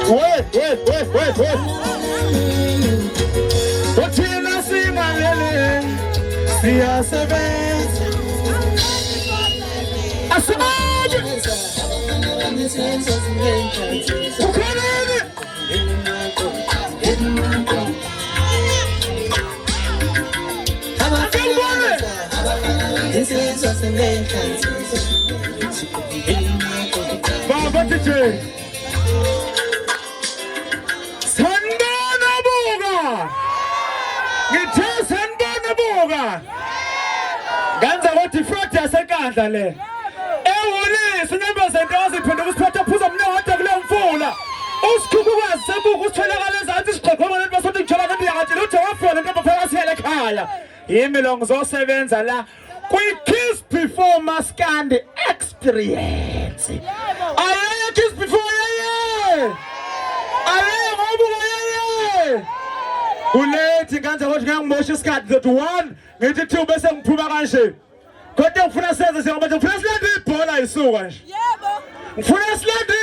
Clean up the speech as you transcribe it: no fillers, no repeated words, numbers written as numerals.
Wait. Uthina simalele siyasebenza. Asabaje. Ukholeni. Baba DJ Sanbona Buga ngithe Sanbona Buga ganza ukuthi fraud yasekandla le ewulisi inyembezento waziphinda kusiphatha phuza mnyoda kule mfula usikhukwazi sebuku usitholakala ezathi siqoqoma lento basothi ngithola kanti yakatshela uthi wafuna lento baphela siyele ekhaya yimi lo ngizosebenza la kwi-Kiss Before Maskandi experience. Ayaya Kiss Before yeye. Ayaya ngobuka yeye. Kulethi kanza ukuthi ngangimosha isikhathi that one ngithi two bese ngiphuma kanje. Kodwa ngifuna senze njengoba ngifuna silande ibhola isuka nje. Yebo. Ngifuna silande